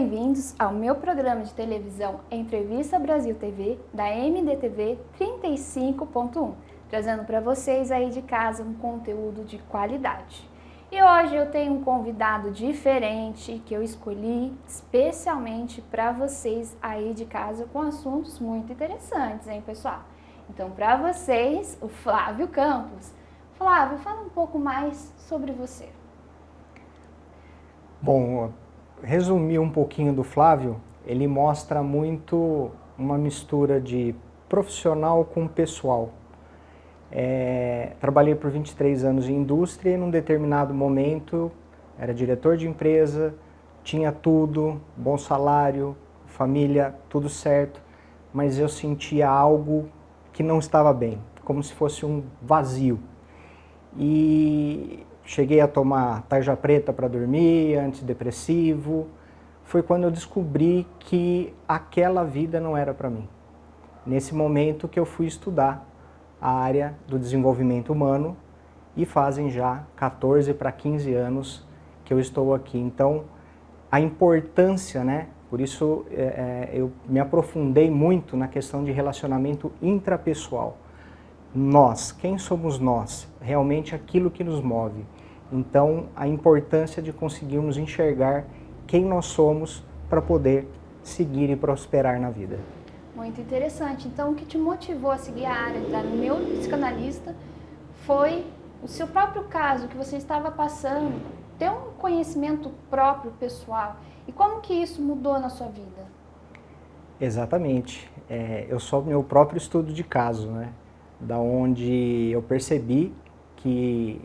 bem-vindos ao meu programa de televisão Entrevista Brasil TV, da MDTV 35.1, trazendo para vocês aí de casa um conteúdo de qualidade. E hoje eu tenho um convidado diferente que eu escolhi especialmente para vocês aí de casa com assuntos muito interessantes, hein, pessoal? Então, para vocês, o Flávio Campos. Flávio, fala um pouco mais sobre você. Bom, resumir um pouquinho do Flávio, ele mostra muito uma mistura de profissional com pessoal. Trabalhei por 23 anos em indústria e num determinado momento era diretor de empresa, tinha tudo, bom salário, família, tudo certo, mas eu sentia algo que não estava bem, como se fosse um vazio. E cheguei a tomar tarja preta para dormir, antidepressivo. Foi quando eu descobri que aquela vida não era para mim. Nesse momento que eu fui estudar a área do desenvolvimento humano e fazem já 14 para 15 anos que eu estou aqui. Então, a importância, né? Por isso eu me aprofundei muito na questão de relacionamento intrapessoal. Nós, quem somos nós? Realmente aquilo que nos move. Então, a importância de conseguirmos enxergar quem nós somos para poder seguir e prosperar na vida. Muito interessante. Então, o que te motivou a seguir a área da neuropsicanalista foi o seu próprio caso que você estava passando, ter um conhecimento próprio, pessoal. E como que isso mudou na sua vida? Exatamente. Eu sou meu próprio estudo de caso, né? Da onde eu percebi que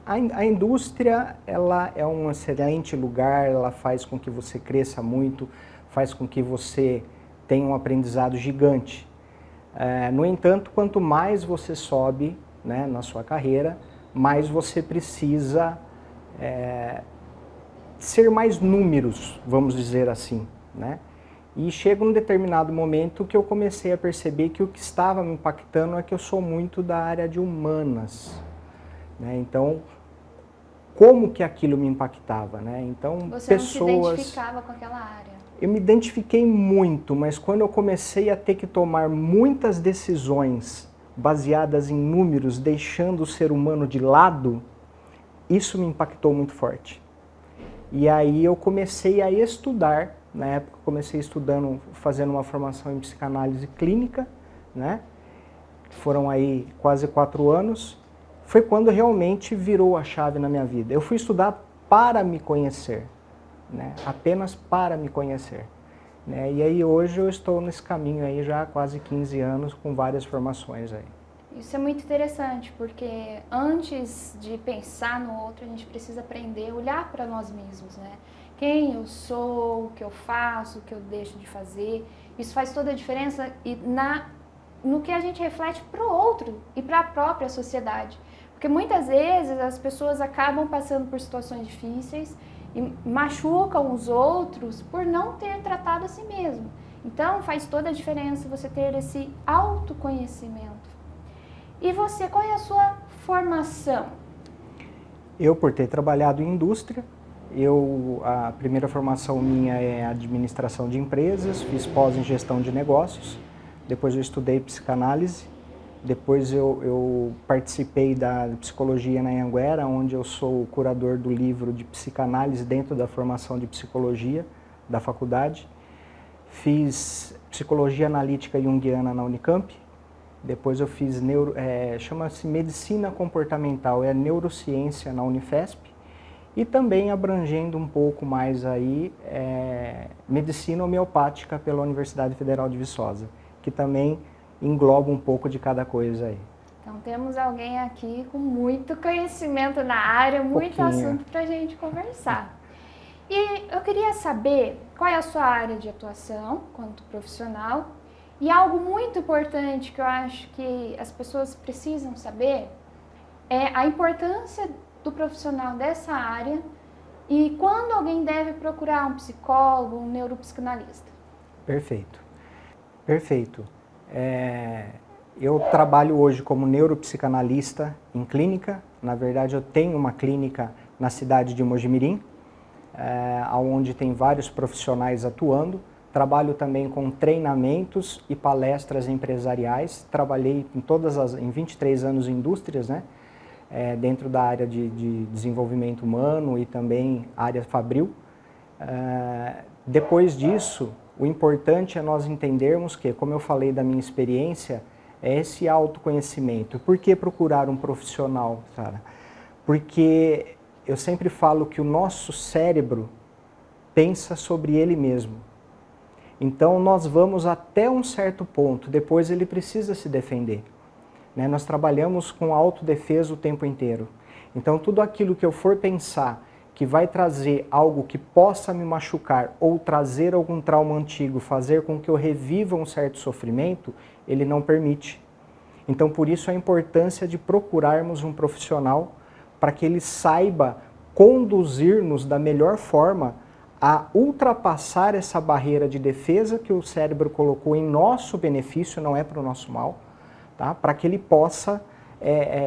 a indústria ela é um excelente lugar, ela faz com que você cresça muito, faz com que você tenha um aprendizado gigante. No entanto, quanto mais você sobe, né, na sua carreira, mais você precisa ser mais números, vamos dizer assim, né? E chega um determinado momento que eu comecei a perceber que o que estava me impactando é que eu sou muito da área de humanas, né? Então, como que aquilo me impactava, né? Então, você pessoas... não se identificava com aquela área? Eu me identifiquei muito, mas quando eu comecei a ter que tomar muitas decisões baseadas em números, deixando o ser humano de lado, isso me impactou muito forte. E aí eu comecei a estudar. Na época comecei estudando, fazendo uma formação em psicanálise clínica, né? Foram aí quase 4 anos. Foi quando realmente virou a chave na minha vida. Eu fui estudar para me conhecer, né? Apenas para me conhecer, né? E aí hoje eu estou nesse caminho aí já há quase 15 anos com várias formações aí. Isso é muito interessante, porque antes de pensar no outro, a gente precisa aprender a olhar para nós mesmos, né? Quem eu sou, o que eu faço, o que eu deixo de fazer. Isso faz toda a diferença no que a gente reflete para o outro e para a própria sociedade. Porque muitas vezes as pessoas acabam passando por situações difíceis e machucam os outros por não ter tratado a si mesmo. Então faz toda a diferença você ter esse autoconhecimento. E você, qual é a sua formação? Eu, por ter trabalhado em indústria, a primeira formação minha é administração de empresas, fiz pós em gestão de negócios, depois eu estudei psicanálise, depois eu participei da psicologia na Anhanguera, onde eu sou o curador do livro de psicanálise dentro da formação de psicologia da faculdade. Fiz psicologia analítica junguiana na Unicamp, depois eu fiz chama-se medicina comportamental, é neurociência na Unifesp, e também abrangendo um pouco mais aí medicina homeopática pela Universidade Federal de Viçosa, que também engloba um pouco de cada coisa aí. Então temos alguém aqui com muito conhecimento na área, muito assunto para a gente conversar. E eu queria saber qual é a sua área de atuação quanto profissional, e algo muito importante que eu acho que as pessoas precisam saber é a importância do profissional dessa área e quando alguém deve procurar um psicólogo, um neuropsicanalista. Perfeito. Perfeito. Eu trabalho hoje como neuropsicanalista em clínica. Na verdade, eu tenho uma clínica na cidade de Mojimirim. onde tem vários profissionais atuando. Trabalho também com treinamentos e palestras empresariais. Trabalhei em 23 anos em indústrias, né? Dentro da área de desenvolvimento humano e também área fabril. Depois disso, o importante é nós entendermos que, como eu falei da minha experiência, é esse autoconhecimento. Por que procurar um profissional, Sara? Porque eu sempre falo que o nosso cérebro pensa sobre ele mesmo. Então nós vamos até um certo ponto, depois ele precisa se defender. Né? Nós trabalhamos com autodefesa o tempo inteiro. Então tudo aquilo que eu for pensar que vai trazer algo que possa me machucar ou trazer algum trauma antigo, fazer com que eu reviva um certo sofrimento, ele não permite. Então por isso a importância de procurarmos um profissional para que ele saiba conduzir-nos da melhor forma a ultrapassar essa barreira de defesa que o cérebro colocou em nosso benefício, não é para o nosso mal, tá? Para que ele possa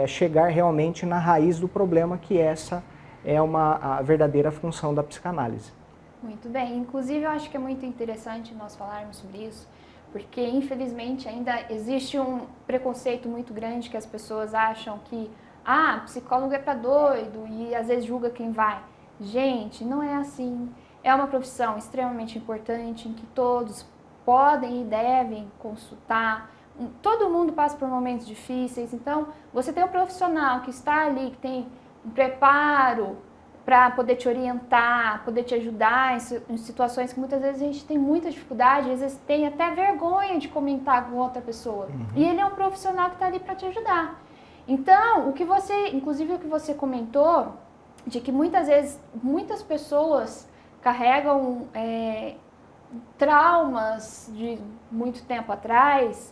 chegar realmente na raiz do problema, que essa é a verdadeira função da psicanálise. Muito bem. Inclusive, eu acho que é muito interessante nós falarmos sobre isso, porque, infelizmente, ainda existe um preconceito muito grande que as pessoas acham que psicólogo é para doido e às vezes julga quem vai. Gente, não é assim. É uma profissão extremamente importante em que todos podem e devem consultar. Todo mundo passa por momentos difíceis, então você tem um profissional que está ali, que tem um preparo para poder te orientar, poder te ajudar em situações que muitas vezes a gente tem muita dificuldade, às vezes tem até vergonha de comentar com outra pessoa. E ele é um profissional que está ali para te ajudar. Então, inclusive o que você comentou, de que muitas vezes muitas pessoas carregam traumas de muito tempo atrás,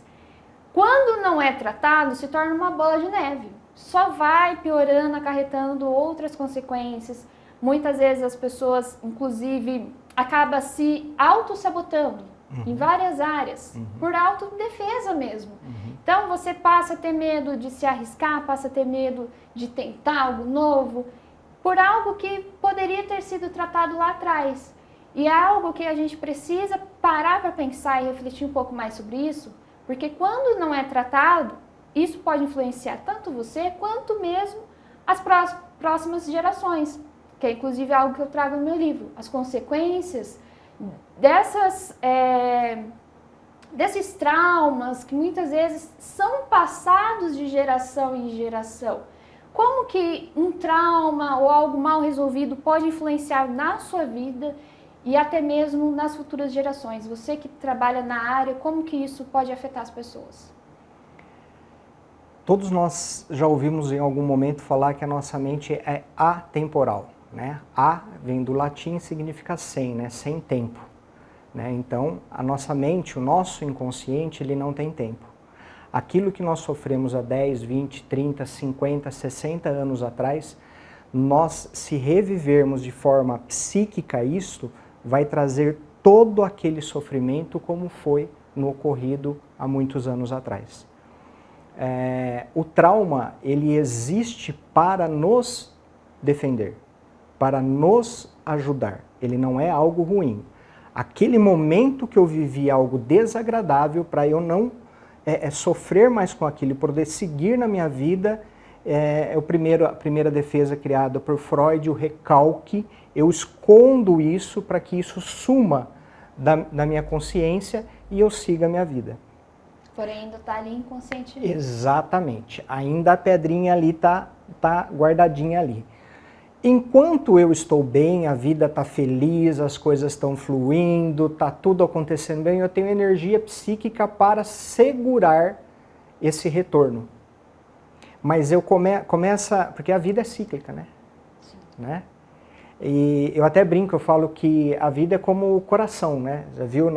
quando não é tratado, se torna uma bola de neve. Só vai piorando, acarretando outras consequências. Muitas vezes as pessoas, inclusive, acabam se auto-sabotando em várias áreas, por autodefesa mesmo. Então, você passa a ter medo de se arriscar, passa a ter medo de tentar algo novo, por algo que poderia ter sido tratado lá atrás. E é algo que a gente precisa parar para pensar e refletir um pouco mais sobre isso, porque quando não é tratado, isso pode influenciar tanto você quanto mesmo as próximas gerações, que é inclusive algo que eu trago no meu livro. As consequências desses traumas que muitas vezes são passados de geração em geração. Como que um trauma ou algo mal resolvido pode influenciar na sua vida e até mesmo nas futuras gerações? Você que trabalha na área, como que isso pode afetar as pessoas? Todos nós já ouvimos em algum momento falar que a nossa mente é atemporal, né? A vem do latim e significa sem, né? Sem tempo, né? Então, a nossa mente, o nosso inconsciente, ele não tem tempo. Aquilo que nós sofremos há 10, 20, 30, 50, 60 anos atrás, nós, se revivermos de forma psíquica isso, vai trazer todo aquele sofrimento como foi no ocorrido há muitos anos atrás. O trauma, ele existe para nos defender, para nos ajudar. Ele não é algo ruim. Aquele momento que eu vivi algo desagradável, para eu não sofrer mais com aquilo, poder seguir na minha vida, a primeira defesa criada por Freud, o recalque. Eu escondo isso para que isso suma da minha consciência e eu siga a minha vida. Porém, ainda está ali inconscientemente. Exatamente. Ainda a pedrinha ali está guardadinha ali. Enquanto eu estou bem, a vida está feliz, as coisas estão fluindo, está tudo acontecendo bem, eu tenho energia psíquica para segurar esse retorno. Mas eu começo, porque a vida é cíclica, né? Sim. Né? E eu até brinco, eu falo que a vida é como o coração, né? Já viu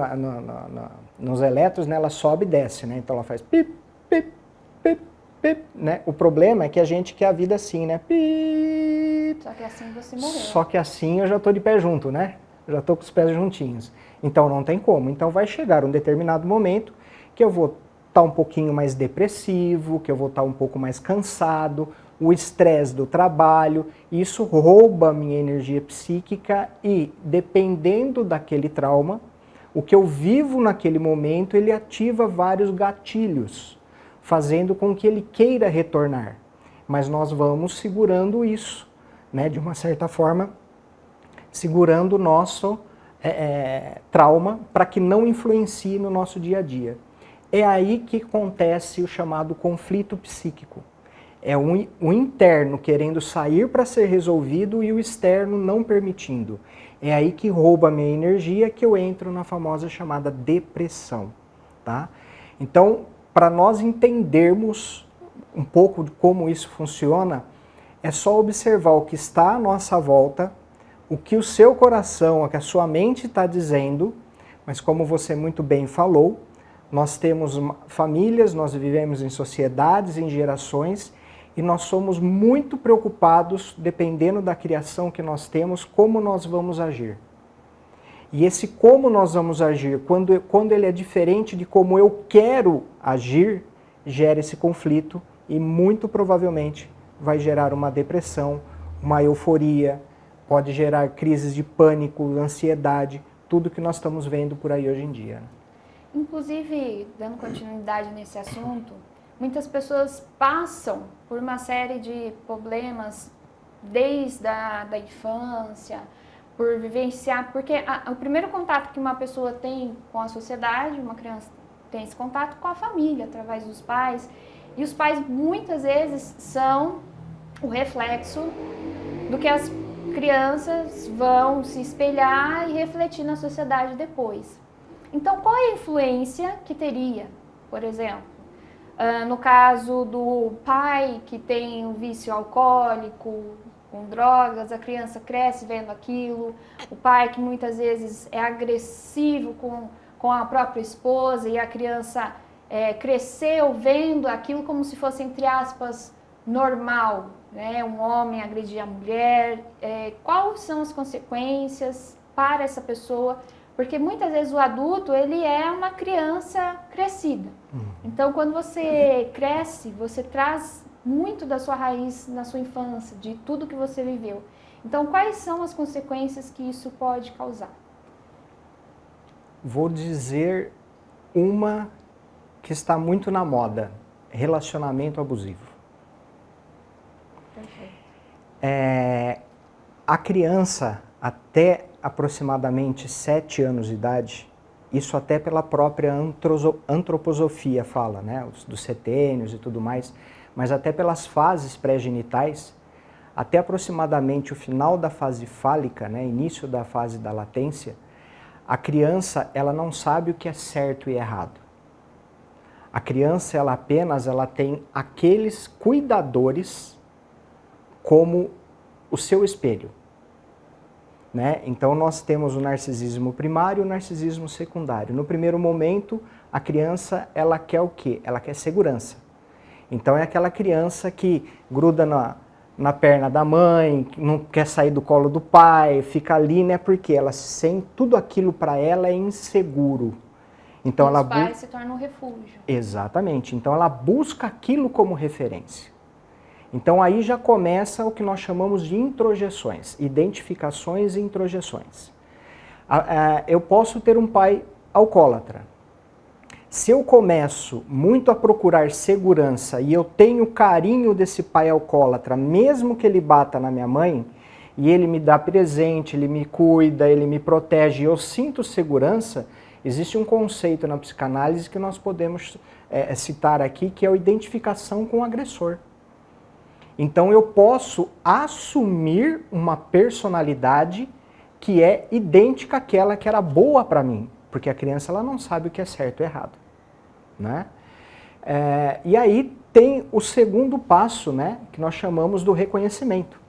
nos elétrons, né? Ela sobe e desce, né? Então ela faz pip, pip, pip, pip, né? O problema é que a gente quer a vida assim, né? Pip. Só que assim você morreu. Só que assim eu já estou de pé junto, né? Eu já estou com os pés juntinhos. Então não tem como. Então vai chegar um determinado momento que eu vou estar um pouquinho mais depressivo, que eu vou estar um pouco mais cansado. o estresse do trabalho, isso rouba a minha energia psíquica e, dependendo daquele trauma, o que eu vivo naquele momento, ele ativa vários gatilhos, fazendo com que ele queira retornar. Mas nós vamos segurando isso, né, de uma certa forma, segurando o nosso trauma para que não influencie no nosso dia a dia. É aí que acontece o chamado conflito psíquico. É o interno querendo sair para ser resolvido e o externo não permitindo. É aí que rouba a minha energia, que eu entro na famosa chamada depressão. Tá? Então, para nós entendermos um pouco de como isso funciona, é só observar o que está à nossa volta, o que o seu coração, o que a sua mente está dizendo, mas como você muito bem falou, nós temos famílias, nós vivemos em sociedades, em gerações, e nós somos muito preocupados, dependendo da criação que nós temos, como nós vamos agir. E esse como nós vamos agir, quando ele é diferente de como eu quero agir, gera esse conflito e muito provavelmente vai gerar uma depressão, uma euforia, pode gerar crises de pânico, ansiedade, tudo que nós estamos vendo por aí hoje em dia. Inclusive, dando continuidade nesse assunto, muitas pessoas passam por uma série de problemas desde a infância, por vivenciar, porque o primeiro contato que uma pessoa tem com a sociedade, uma criança tem esse contato com a família, através dos pais, e os pais muitas vezes são o reflexo do que as crianças vão se espelhar e refletir na sociedade depois. Então, qual é a influência que teria, por exemplo, no caso do pai que tem um vício alcoólico, com drogas, a criança cresce vendo aquilo, o pai que muitas vezes é agressivo com a própria esposa e a criança cresceu vendo aquilo como se fosse, entre aspas, normal, né? Um homem agredir a mulher, quais são as consequências para essa pessoa? Porque muitas vezes o adulto, ele é uma criança crescida. Então, quando você cresce, você traz muito da sua raiz na sua infância, de tudo que você viveu. Então, quais são as consequências que isso pode causar? Vou dizer uma que está muito na moda, relacionamento abusivo. Perfeito. A criança, até aproximadamente 7 anos de idade, isso até pela própria antroposofia fala, né, dos setênios e tudo mais, mas até pelas fases pré-genitais, até aproximadamente o final da fase fálica, né, início da fase da latência, a criança ela não sabe o que é certo e errado. A criança ela tem aqueles cuidadores como o seu espelho. Né? Então nós temos o narcisismo primário e o narcisismo secundário. No primeiro momento, a criança ela quer o quê? Ela quer segurança. Então é aquela criança que gruda na perna da mãe, não quer sair do colo do pai, fica ali, né? Porque ela sente tudo aquilo para ela é inseguro. Então os pais se tornam um refúgio. Exatamente. Então ela busca aquilo como referência. Então aí já começa o que nós chamamos de introjeções, identificações e introjeções. Eu posso ter um pai alcoólatra. Se eu começo muito a procurar segurança e eu tenho carinho desse pai alcoólatra, mesmo que ele bata na minha mãe, e ele me dá presente, ele me cuida, ele me protege, e eu sinto segurança, existe um conceito na psicanálise que nós podemos citar aqui, que é a identificação com o agressor. Então eu posso assumir uma personalidade que é idêntica àquela que era boa para mim, porque a criança ela não sabe o que é certo e errado. Né? E aí tem o segundo passo, né, que nós chamamos do reconhecimento.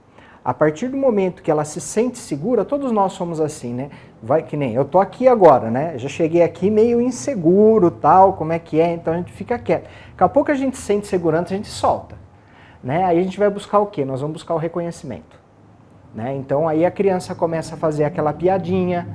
A partir do momento que ela se sente segura, todos nós somos assim, né? Vai que nem eu tô aqui agora, né? Já cheguei aqui meio inseguro, tal, como é que é? Então a gente fica quieto. Daqui a pouco a gente sente segurança, a gente solta. Né? Aí a gente vai buscar o quê? Nós vamos buscar o reconhecimento. Né? Então aí a criança começa a fazer aquela piadinha,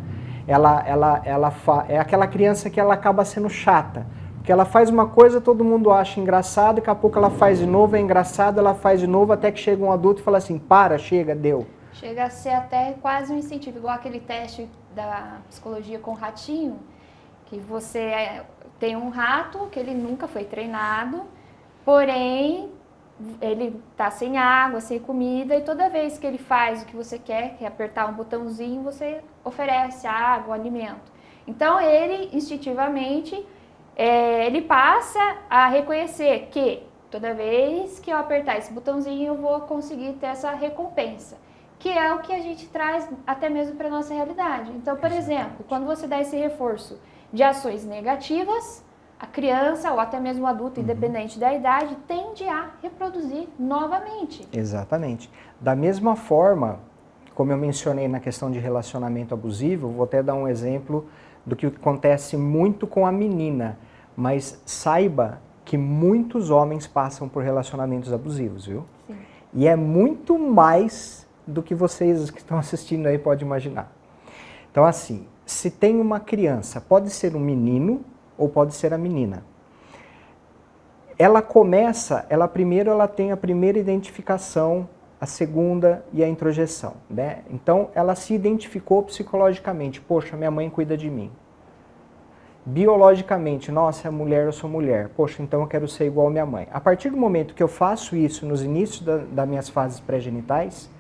é aquela criança que ela acaba sendo chata, Porque ela faz uma coisa, todo mundo acha engraçado, daqui a pouco ela faz de novo, é engraçado, ela faz de novo, até que chega um adulto e fala assim, para, chega, deu. Chega a ser até quase um incentivo, igual aquele teste da psicologia com o ratinho, que você tem um rato que ele nunca foi treinado, porém ele tá sem água, sem comida, e toda vez que ele faz o que você quer, que é apertar um botãozinho, você oferece água, alimento. Então ele instintivamente ele passa a reconhecer que toda vez que eu apertar esse botãozinho eu vou conseguir ter essa recompensa, que é o que a gente traz até mesmo para a nossa realidade. Então, por exemplo, quando você dá esse reforço de ações negativas, a criança ou até mesmo o adulto, independente da idade, tende a reproduzir novamente. Exatamente. Da mesma forma, como eu mencionei na questão de relacionamento abusivo, vou até dar um exemplo do que acontece muito com a menina, mas saiba que muitos homens passam por relacionamentos abusivos, viu? Sim. E é muito mais do que vocês que estão assistindo aí podem imaginar. Então, assim, se tem uma criança, pode ser um menino ou pode ser a menina. Ela começa, primeiro ela tem a primeira identificação, a segunda e a introjeção, né? Então, ela se identificou psicologicamente, poxa, minha mãe cuida de mim. Biologicamente, nossa, é mulher, eu sou mulher, poxa, então eu quero ser igual a minha mãe. A partir do momento que eu faço isso nos inícios das minhas fases pré-genitais,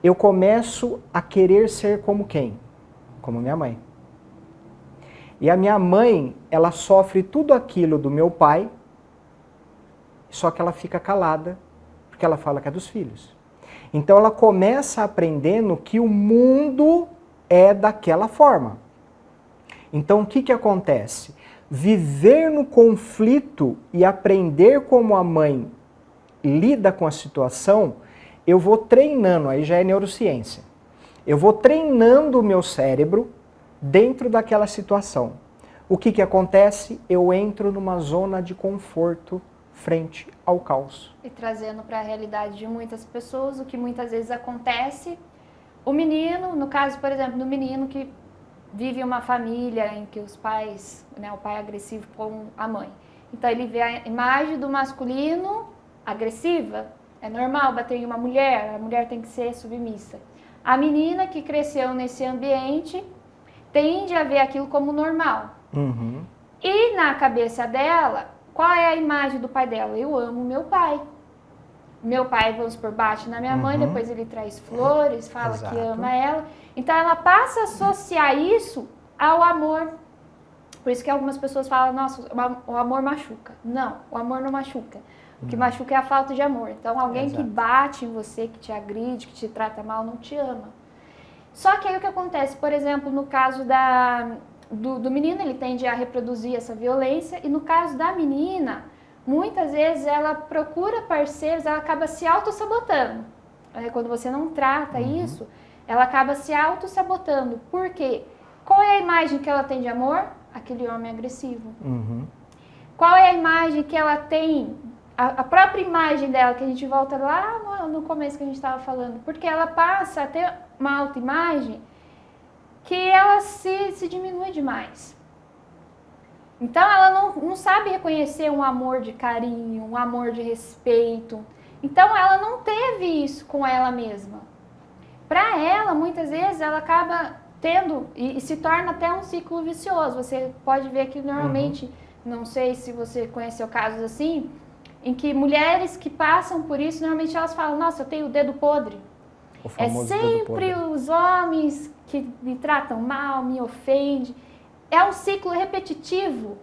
eu começo a querer ser como quem? Como minha mãe. E a minha mãe, ela sofre tudo aquilo do meu pai, só que ela fica calada, porque ela fala que é dos filhos. Então ela começa aprendendo que o mundo é daquela forma. Então o que acontece? Viver no conflito e aprender como a mãe lida com a situação, eu vou treinando, aí já é neurociência. Eu vou treinando o meu cérebro dentro daquela situação. O que acontece? Eu entro numa zona de conforto frente ao caos. E trazendo para a realidade de muitas pessoas, o que muitas vezes acontece, o menino, no caso, por exemplo, do menino que vive uma família em que os pais, né, o pai é agressivo com a mãe. Então ele vê a imagem do masculino agressiva, é normal bater em uma mulher, a mulher tem que ser submissa. A menina que cresceu nesse ambiente tende a ver aquilo como normal. Uhum. E na cabeça dela, qual é a imagem do pai dela? Eu amo meu pai. Meu pai, vamos supor, bate na minha mãe, depois ele traz flores, fala que ama ela. Então ela passa a associar isso ao amor. Por isso que algumas pessoas falam, nossa, o amor machuca. Não, o amor não machuca. O que machuca é a falta de amor. Então alguém que bate em você, que te agride, que te trata mal, não te ama. Só que aí o que acontece, por exemplo, no caso do menino, ele tende a reproduzir essa violência, e no caso da menina, muitas vezes ela procura parceiros, ela acaba se auto-sabotando. Quando você não trata isso, ela acaba se auto-sabotando. Por quê? Qual é a imagem que ela tem de amor? Aquele homem agressivo. Qual é a imagem que ela tem, a própria imagem dela, que a gente volta lá no começo que a gente estava falando, porque ela passa a ter uma autoimagem que ela se diminui demais. Então ela não sabe reconhecer um amor de carinho, um amor de respeito. Então ela não teve isso com ela mesma. Para ela, muitas vezes, ela acaba tendo e se torna até um ciclo vicioso. Você pode ver que normalmente, não sei se você conheceu casos assim, em que mulheres que passam por isso, normalmente elas falam, nossa, eu tenho o dedo podre. É sempre os homens que me tratam mal, me ofendem. É um ciclo repetitivo,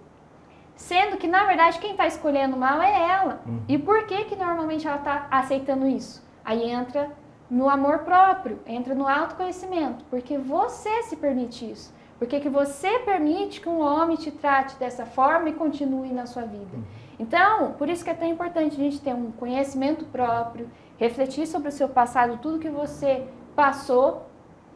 sendo que, na verdade, quem está escolhendo mal é ela. E por que normalmente ela está aceitando isso? Aí entra no amor próprio, entra no autoconhecimento, porque você se permite isso. Porque que você permite que um homem te trate dessa forma e continue na sua vida. Então, por isso que é tão importante a gente ter um conhecimento próprio, refletir sobre o seu passado, tudo que você passou,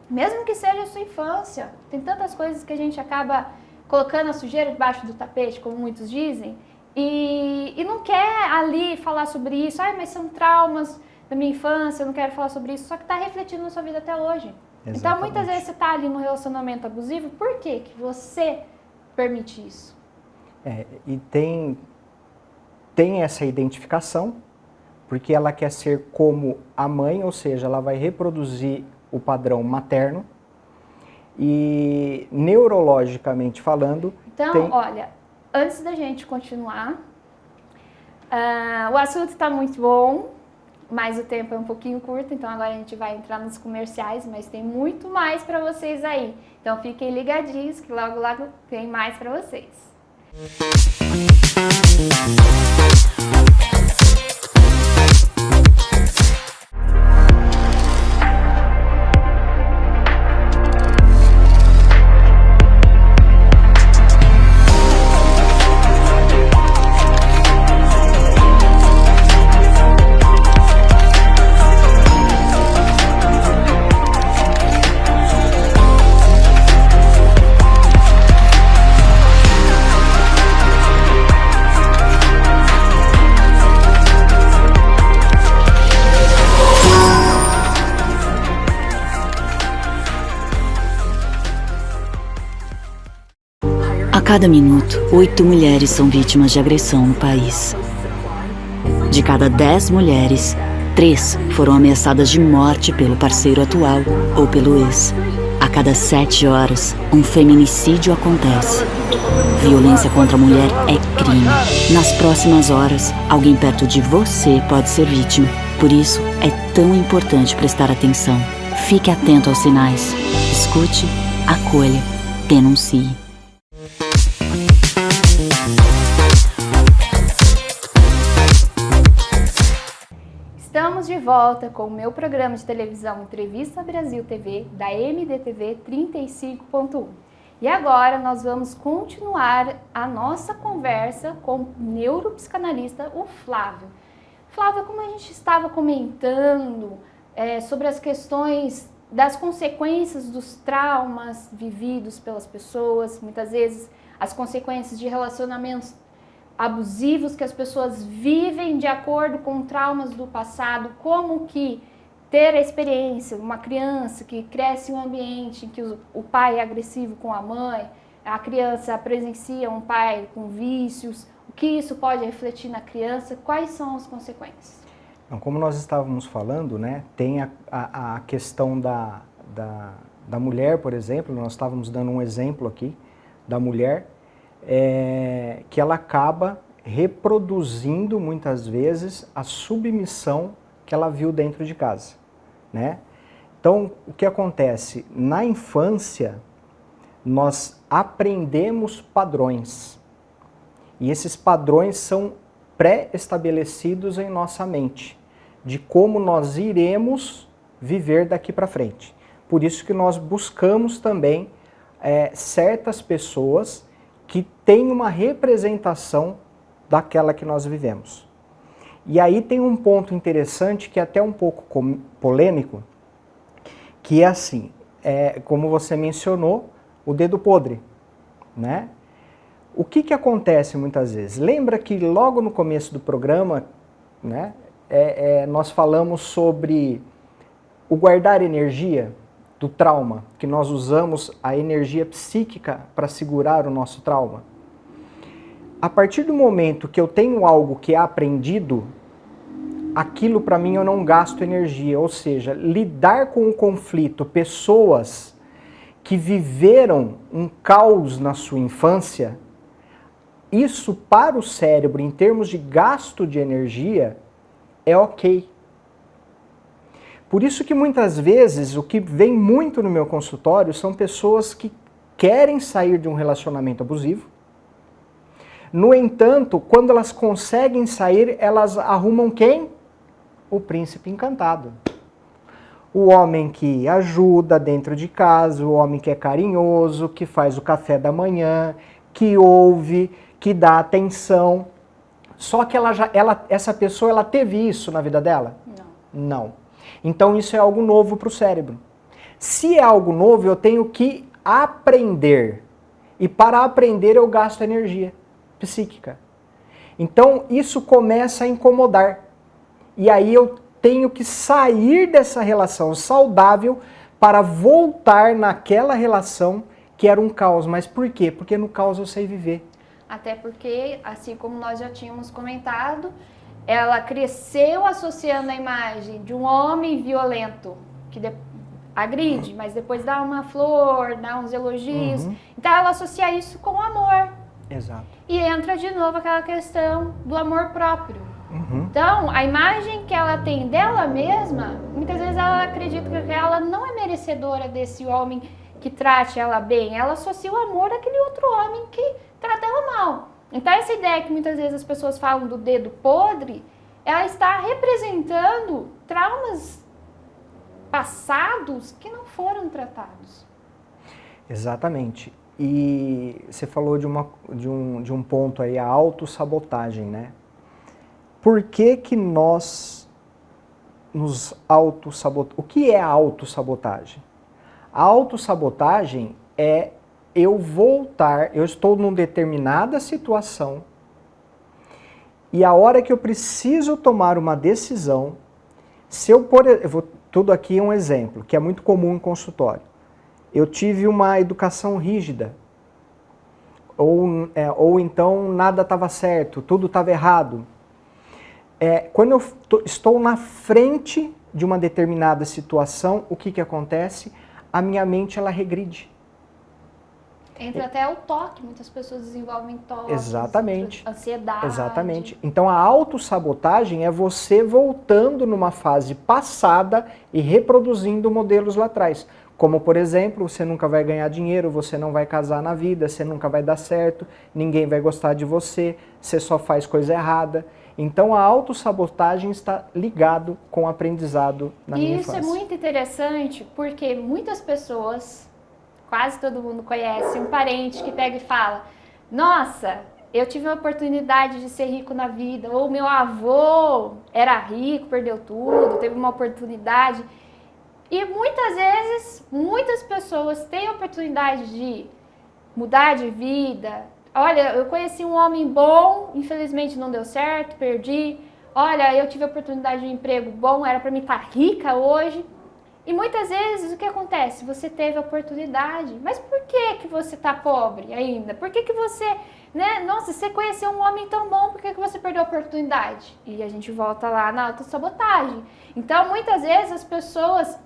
mesmo que seja a sua infância. Tem tantas coisas que a gente acaba colocando a sujeira debaixo do tapete, como muitos dizem, e não quer ali falar sobre isso. Mas são traumas da minha infância, eu não quero falar sobre isso, só que está refletindo na sua vida até hoje. Exatamente. Então, muitas vezes você está ali no relacionamento abusivo, por que você permite isso? E tem essa identificação, porque ela quer ser como a mãe, ou seja, ela vai reproduzir o padrão materno. E neurologicamente falando... Então, olha, antes da gente continuar, o assunto está muito bom, mas o tempo é um pouquinho curto, então agora a gente vai entrar nos comerciais, mas tem muito mais para vocês aí. Então fiquem ligadinhos que logo tem mais para vocês. A cada minuto, 8 mulheres são vítimas de agressão no país. De cada 10 mulheres, 3 foram ameaçadas de morte pelo parceiro atual ou pelo ex. A cada 7 horas, um feminicídio acontece. Violência contra a mulher é crime. Nas próximas horas, alguém perto de você pode ser vítima. Por isso, é tão importante prestar atenção. Fique atento aos sinais. Escute, acolha, denuncie. Estamos de volta com o meu programa de televisão Entrevista Brasil TV, da MDTV 35.1. E agora nós vamos continuar a nossa conversa com o neuropsicanalista, o Flávio. Flávio, como a gente estava comentando sobre as questões das consequências dos traumas vividos pelas pessoas, muitas vezes as consequências de relacionamentos abusivos que as pessoas vivem de acordo com traumas do passado, como que ter a experiência, uma criança que cresce em um ambiente em que o pai é agressivo com a mãe, a criança presencia um pai com vícios, o que isso pode refletir na criança, quais são as consequências? Então, como nós estávamos falando, né, tem a questão da mulher, por exemplo, nós estávamos dando um exemplo aqui da mulher, que ela acaba reproduzindo muitas vezes a submissão que ela viu dentro de casa, né? Então, o que acontece? Na infância, nós aprendemos padrões, e esses padrões são pré-estabelecidos em nossa mente, de como nós iremos viver daqui para frente. Por isso que nós buscamos também certas pessoas que têm uma representação daquela que nós vivemos. E aí tem um ponto interessante que é até um pouco polêmico, que é assim, como você mencionou, o dedo podre, né? O que acontece muitas vezes? Lembra que logo no começo do programa, né, nós falamos sobre o guardar energia do trauma, que nós usamos a energia psíquica para segurar o nosso trauma. A partir do momento que eu tenho algo que é aprendido, aquilo para mim eu não gasto energia, ou seja, lidar com o conflito, pessoas que viveram um caos na sua infância, isso para o cérebro, em termos de gasto de energia, é ok. Por isso que muitas vezes o que vem muito no meu consultório são pessoas que querem sair de um relacionamento abusivo. No entanto, quando elas conseguem sair, elas arrumam quem? O príncipe encantado. O homem que ajuda dentro de casa, o homem que é carinhoso, que faz o café da manhã, que ouve, que dá atenção. Só que essa pessoa ela teve isso na vida dela? Não. Então isso é algo novo para o cérebro. Se é algo novo, eu tenho que aprender. E para aprender eu gasto energia psíquica. Então isso começa a incomodar. E aí eu tenho que sair dessa relação saudável para voltar naquela relação que era um caos. Mas por quê? Porque no caos eu sei viver. Até porque, assim como nós já tínhamos comentado, ela cresceu associando a imagem de um homem violento, que agride, mas depois dá uma flor, dá uns elogios. Então ela associa isso com amor. Exato. E entra de novo aquela questão do amor próprio. Então, a imagem que ela tem dela mesma, muitas vezes ela acredita que ela não é merecedora desse homem que trate ela bem. Ela associa o amor àquele outro homem que trata ela mal. Então, essa ideia que muitas vezes as pessoas falam do dedo podre, ela está representando traumas passados que não foram tratados. Exatamente. E você falou de um ponto aí, a autossabotagem, né? Por que nós nos autossabotamos? O que é a autossabotagem? A autossabotagem é eu estou numa determinada situação e a hora que eu preciso tomar uma decisão, tudo aqui é um exemplo, que é muito comum em consultório. Eu tive uma educação rígida, ou então nada estava certo, tudo estava errado. Quando eu estou na frente de uma determinada situação, o que acontece? A minha mente ela regride. Entra até o toque, muitas pessoas desenvolvem toque, Exatamente. Ansiedade. Exatamente. Então a autossabotagem é você voltando numa fase passada e reproduzindo modelos lá atrás. Como, por exemplo, você nunca vai ganhar dinheiro, você não vai casar na vida, você nunca vai dar certo, ninguém vai gostar de você, você só faz coisa errada. Então a autossabotagem está ligado com o aprendizado na minha infância. E isso é muito interessante porque muitas pessoas, quase todo mundo conhece, um parente que pega e fala: nossa, eu tive a oportunidade de ser rico na vida, ou meu avô era rico, perdeu tudo, teve uma oportunidade. E muitas vezes, muitas pessoas têm a oportunidade de mudar de vida. Olha, eu conheci um homem bom, infelizmente não deu certo, perdi. Olha, eu tive a oportunidade de um emprego bom, era para mim estar rica hoje. E muitas vezes o que acontece? Você teve a oportunidade, mas por que você está pobre ainda? Por que você, né? Nossa, você conheceu um homem tão bom, por que você perdeu a oportunidade? E a gente volta lá na autossabotagem. Então, muitas vezes as pessoas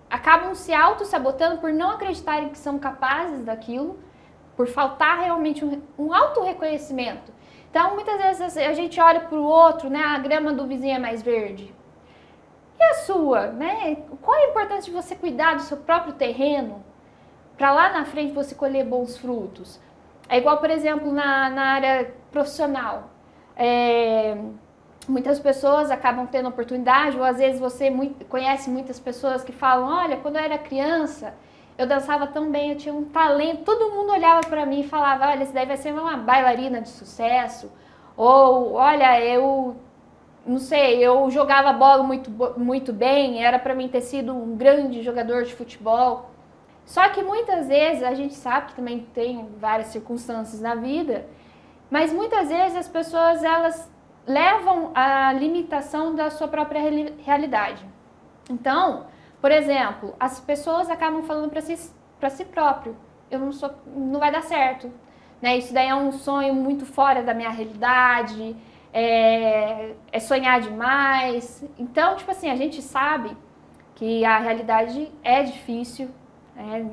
acabam se autossabotando por não acreditarem que são capazes daquilo, por faltar realmente um autorreconhecimento. Então, muitas vezes a gente olha para o outro, né? A grama do vizinho é mais verde. E a sua, né? Qual a importância de você cuidar do seu próprio terreno para lá na frente você colher bons frutos? É igual, por exemplo, na área profissional. Muitas pessoas acabam tendo oportunidade, ou às vezes você conhece muitas pessoas que falam: olha, quando eu era criança, eu dançava tão bem, eu tinha um talento, todo mundo olhava para mim e falava: olha, esse daí vai ser uma bailarina de sucesso, ou olha, eu não sei, eu jogava bola muito bem, era para mim ter sido um grande jogador de futebol. Só que muitas vezes, a gente sabe que também tem várias circunstâncias na vida, mas muitas vezes as pessoas, elas levam a limitação da sua própria realidade. Então, por exemplo, as pessoas acabam falando para si próprio: não vai dar certo, né? Isso daí é um sonho muito fora da minha realidade, é sonhar demais. Então, tipo assim, a gente sabe que a realidade é difícil, né?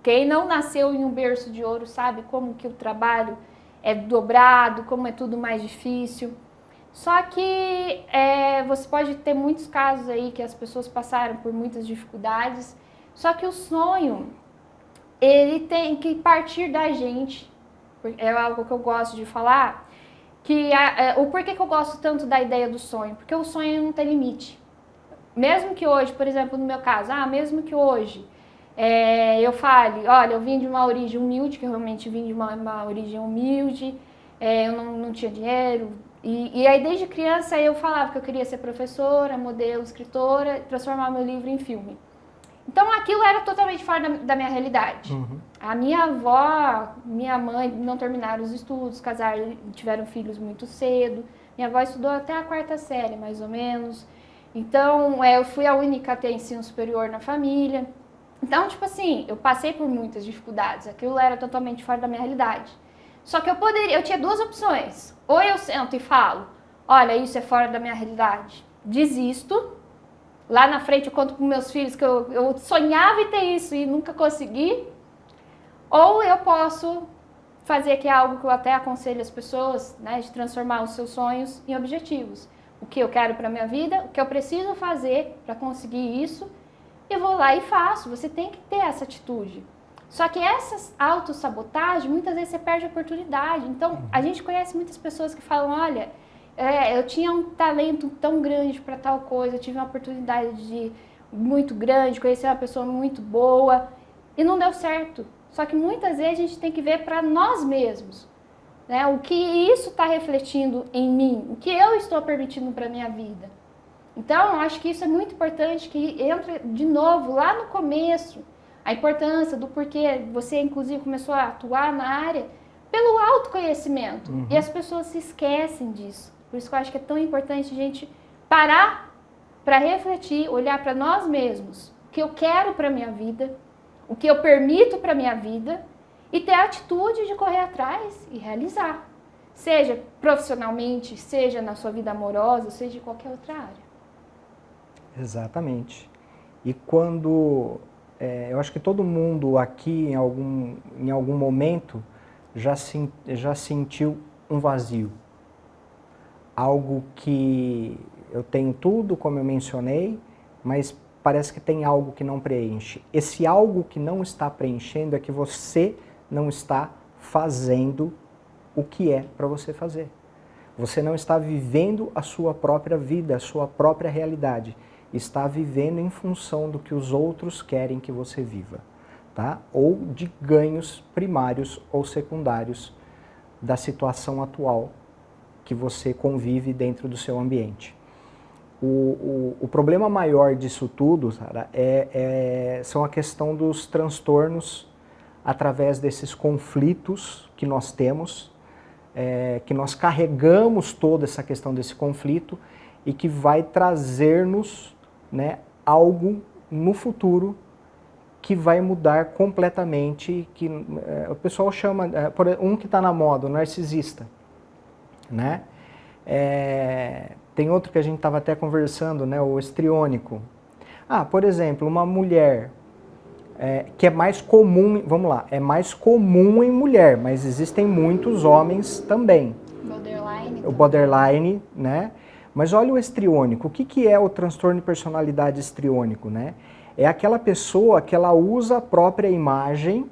Quem não nasceu em um berço de ouro sabe como que o trabalho é dobrado, como é tudo mais difícil. Só que você pode ter muitos casos aí que as pessoas passaram por muitas dificuldades, só que o sonho, ele tem que partir da gente. É algo que eu gosto de falar, que o porquê que eu gosto tanto da ideia do sonho, porque o sonho não tem limite. Mesmo que hoje, por exemplo, no meu caso, mesmo que hoje eu fale: olha, eu vim de uma origem humilde, que eu realmente vim de uma origem humilde, eu não tinha dinheiro. E aí, desde criança, eu falava que eu queria ser professora, modelo, escritora, transformar meu livro em filme. Então, aquilo era totalmente fora da minha realidade. Uhum. A minha avó, minha mãe não terminaram os estudos, casaram, tiveram filhos muito cedo. Minha avó estudou até a 4ª série, mais ou menos. Então, eu fui a única a ter ensino superior na família. Então, tipo assim, eu passei por muitas dificuldades, aquilo era totalmente fora da minha realidade. Só que eu tinha duas opções. Ou eu sento e falo, olha, isso é fora da minha realidade, desisto. Lá na frente eu conto para meus filhos que eu sonhava em ter isso e nunca consegui. Ou eu posso fazer, que é algo que eu até aconselho as pessoas, né, de transformar os seus sonhos em objetivos. O que eu quero para minha vida, o que eu preciso fazer para conseguir isso, eu vou lá e faço. Você tem que ter essa atitude. Só que essa autossabotagem, muitas vezes você perde a oportunidade. Então, a gente conhece muitas pessoas que falam, olha, eu tinha um talento tão grande para tal coisa, eu tive uma oportunidade muito grande, conheci uma pessoa muito boa e não deu certo. Só que muitas vezes a gente tem que ver para nós mesmos, né? O que isso está refletindo em mim, o que eu estou permitindo para a minha vida. Então, eu acho que isso é muito importante, que entra de novo lá no começo, a importância do porquê você, inclusive, começou a atuar na área pelo autoconhecimento. E as pessoas se esquecem disso. Por isso que eu acho que é tão importante a gente parar para refletir, olhar para nós mesmos, o que eu quero para a minha vida, o que eu permito para a minha vida e ter a atitude de correr atrás e realizar. Seja profissionalmente, seja na sua vida amorosa, seja em qualquer outra área. Exatamente. E quando... eu acho que todo mundo aqui, em algum momento, já sentiu um vazio. Algo que eu tenho tudo, como eu mencionei, mas parece que tem algo que não preenche. Esse algo que não está preenchendo é que você não está fazendo o que é para você fazer. Você não está vivendo a sua própria vida, a sua própria realidade. Está vivendo em função do que os outros querem que você viva, tá? Ou de ganhos primários ou secundários da situação atual que você convive dentro do seu ambiente. O problema maior disso tudo, Sara, são a questão dos transtornos através desses conflitos que nós temos, que nós carregamos toda essa questão desse conflito e que vai trazer-nos, né, algo no futuro que vai mudar completamente, que o pessoal chama, um que está na moda, o narcisista, né? Tem outro que a gente estava até conversando, né, o histriônico. Por exemplo, uma mulher que é mais comum, vamos lá, é mais comum em mulher, mas existem muitos homens também. O borderline, né? Mas olha o histriônico. O que é o transtorno de personalidade histriônico, né? É aquela pessoa que ela usa a própria imagem,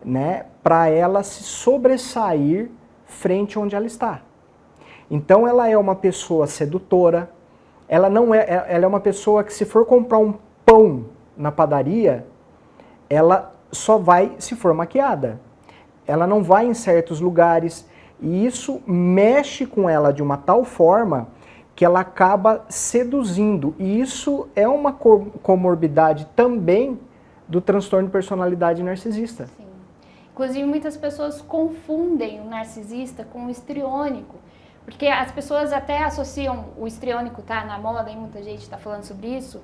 né, para ela se sobressair frente onde ela está. Então ela é uma pessoa sedutora, ela é uma pessoa que, se for comprar um pão na padaria, ela só vai se for maquiada. Ela não vai em certos lugares. E isso mexe com ela de uma tal forma que ela acaba seduzindo. E isso é uma comorbidade também do transtorno de personalidade narcisista. Sim. Inclusive, muitas pessoas confundem o narcisista com o histriônico. Porque as pessoas até associam o histriônico, tá na moda, e muita gente está falando sobre isso.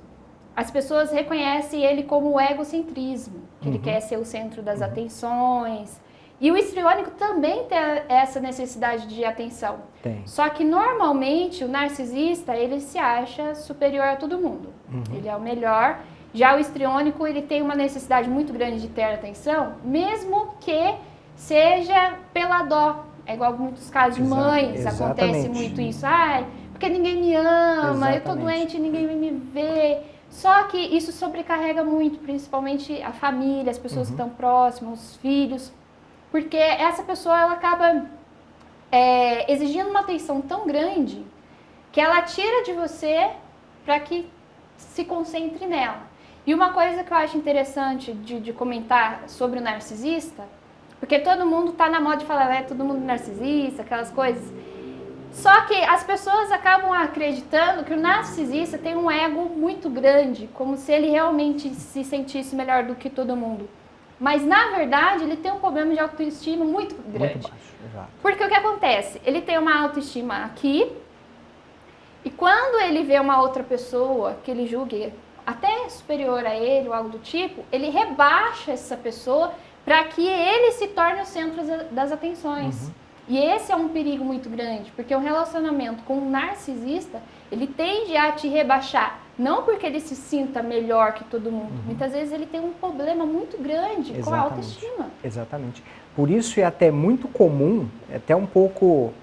As pessoas reconhecem ele como o egocentrismo, que ele quer ser o centro das atenções. E o histriônico também tem essa necessidade de atenção. Tem. Só que normalmente o narcisista, ele se acha superior a todo mundo. Ele é o melhor. Já o histriônico, ele tem uma necessidade muito grande de ter atenção, mesmo que seja pela dó. É igual em muitos casos de mães, acontece muito isso. Porque ninguém me ama, eu tô doente, ninguém me vê. Só que isso sobrecarrega muito, principalmente a família, as pessoas que estão próximas, os filhos. Porque essa pessoa, ela acaba exigindo uma atenção tão grande que ela tira de você para que se concentre nela. E uma coisa que eu acho interessante de comentar sobre o narcisista, porque todo mundo está na moda de falar, todo mundo narcisista, aquelas coisas. Só que as pessoas acabam acreditando que o narcisista tem um ego muito grande, como se ele realmente se sentisse melhor do que todo mundo. Mas, na verdade, ele tem um problema de autoestima muito grande. Muito baixo, exato. Porque o que acontece? Ele tem uma autoestima aqui, e quando ele vê uma outra pessoa que ele julgue até é superior a ele ou algo do tipo, ele rebaixa essa pessoa para que ele se torne o centro das atenções. E esse é um perigo muito grande, porque o relacionamento com um narcisista, ele tende a te rebaixar, não porque ele se sinta melhor que todo mundo. Muitas vezes ele tem um problema muito grande com a autoestima. Exatamente. Por isso é até muito comum, é até um pouco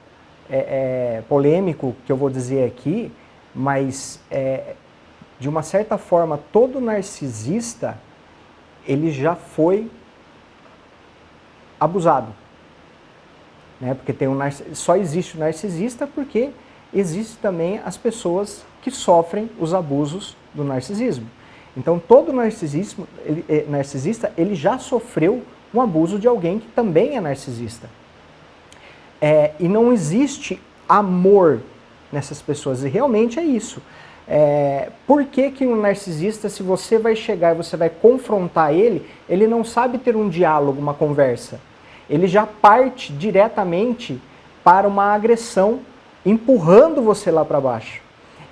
polêmico que eu vou dizer aqui, mas de uma certa forma todo narcisista ele já foi abusado, né? Porque só existe o narcisista porque existe também as pessoas que sofrem os abusos do narcisismo. Então todo narcisista ele já sofreu um abuso de alguém que também é narcisista. E não existe amor nessas pessoas, e realmente é isso. Por que que um narcisista, se você vai chegar e você vai confrontar ele não sabe ter um diálogo, uma conversa. Ele já parte diretamente para uma agressão, empurrando você lá para baixo.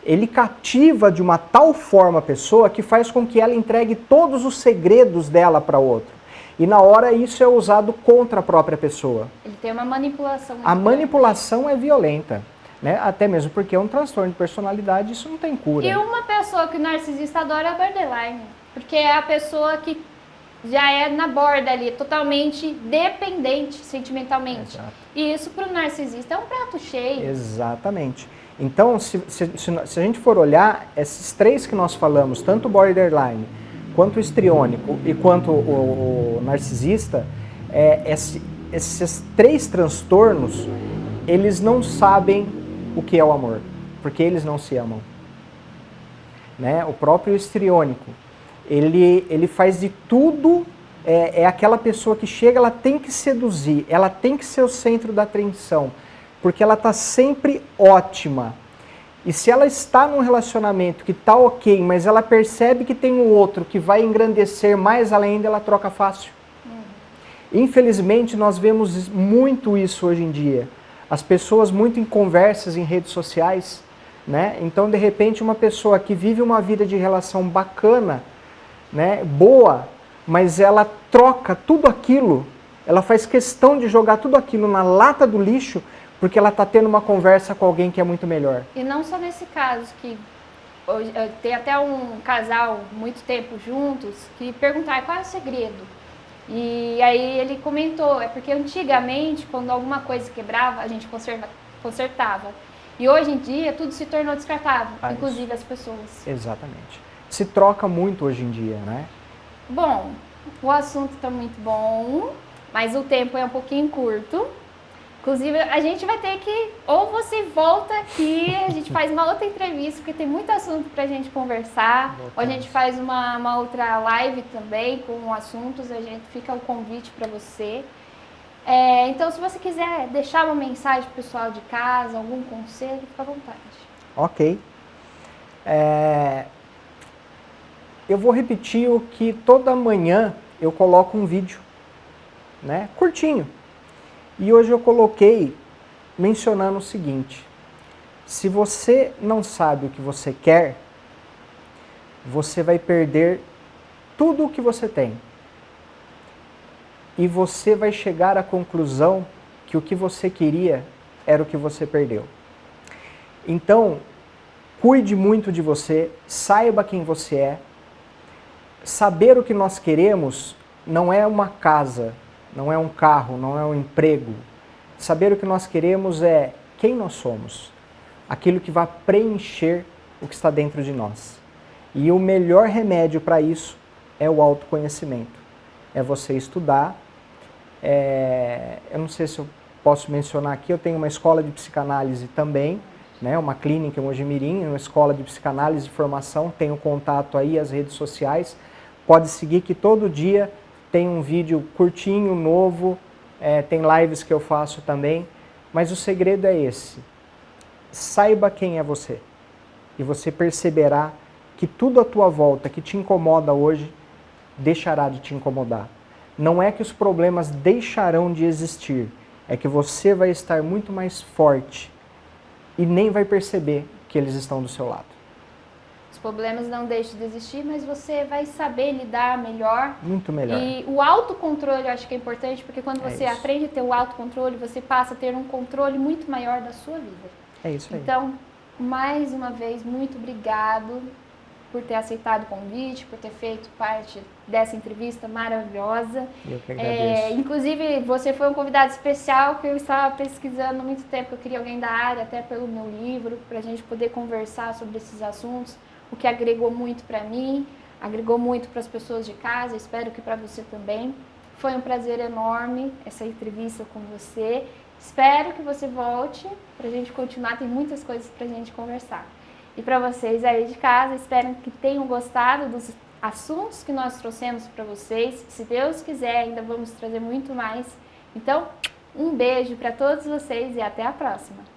Ele cativa de uma tal forma a pessoa que faz com que ela entregue todos os segredos dela para outro. E na hora isso é usado contra a própria pessoa. Ele tem uma manipulação. A manipulação é violenta, né? Até mesmo porque é um transtorno de personalidade, isso não tem cura. E uma pessoa que o narcisista adora é a borderline, porque é a pessoa que já é na borda ali, totalmente dependente sentimentalmente. Exato. E isso para o narcisista é um prato cheio. Exatamente. Então, se a gente for olhar, esses três que nós falamos, tanto o borderline, quanto o histriônico e quanto o narcisista, esses três transtornos, eles não sabem o que é o amor, porque eles não se amam. Né? O próprio histriônico, ele faz de tudo, é aquela pessoa que chega, ela tem que seduzir, ela tem que ser o centro da atenção, porque ela está sempre ótima. E se ela está num relacionamento que está ok, mas ela percebe que tem um outro que vai engrandecer mais além dela, troca fácil. Infelizmente, nós vemos muito isso hoje em dia. As pessoas muito em conversas em redes sociais, né? Então, de repente, uma pessoa que vive uma vida de relação bacana, né, boa, mas ela troca tudo aquilo, ela faz questão de jogar tudo aquilo na lata do lixo, porque ela está tendo uma conversa com alguém que é muito melhor. E não só nesse caso, que hoje, tem até um casal muito tempo juntos, que perguntaram qual é o segredo. E aí ele comentou, é porque antigamente, quando alguma coisa quebrava, a gente consertava. E hoje em dia, tudo se tornou descartável, inclusive as pessoas. Exatamente. Se troca muito hoje em dia, né? Bom, o assunto está muito bom, mas o tempo é um pouquinho curto. Inclusive, a gente vai ter que, ou você volta aqui, a gente faz uma outra entrevista, porque tem muito assunto pra gente conversar, ou a gente faz uma outra live também com assuntos, a gente fica o convite para você. Então, se você quiser deixar uma mensagem pro pessoal de casa, algum conselho, fica à vontade. Ok. Eu vou repetir o que toda manhã eu coloco um vídeo, né, curtinho. E hoje eu coloquei mencionando o seguinte: se você não sabe o que você quer, você vai perder tudo o que você tem. E você vai chegar à conclusão que o que você queria era o que você perdeu. Então, cuide muito de você, saiba quem você é. Saber o que nós queremos não é uma casa, não é um carro, não é um emprego. Saber o que nós queremos é quem nós somos. Aquilo que vai preencher o que está dentro de nós. E o melhor remédio para isso é o autoconhecimento. É você estudar. Eu não sei se eu posso mencionar aqui, eu tenho uma escola de psicanálise também, né, uma clínica em Mojimirim, uma escola de psicanálise de formação, tenho contato aí, as redes sociais. Pode seguir que todo dia tem um vídeo curtinho, novo, tem lives que eu faço também, mas o segredo é esse. Saiba quem é você e você perceberá que tudo à tua volta que te incomoda hoje deixará de te incomodar. Não é que os problemas deixarão de existir, é que você vai estar muito mais forte e nem vai perceber que eles estão do seu lado. Os problemas não deixam de existir, mas você vai saber lidar melhor. Muito melhor. E o autocontrole eu acho que é importante, porque quando você isso. aprende a ter o autocontrole, você passa a ter um controle muito maior da sua vida. É isso aí. Então, mais uma vez, muito obrigado por ter aceitado o convite, por ter feito parte dessa entrevista maravilhosa. Eu que agradeço. Inclusive, você foi um convidado especial que eu estava pesquisando há muito tempo, que eu queria alguém da área, até pelo meu livro, para a gente poder conversar sobre esses assuntos, o que agregou muito para mim, agregou muito para as pessoas de casa, espero que para você também. Foi um prazer enorme essa entrevista com você. Espero que você volte para a gente continuar, tem muitas coisas para a gente conversar. E para vocês aí de casa, espero que tenham gostado dos assuntos que nós trouxemos para vocês. Se Deus quiser, ainda vamos trazer muito mais. Então, um beijo para todos vocês e até a próxima!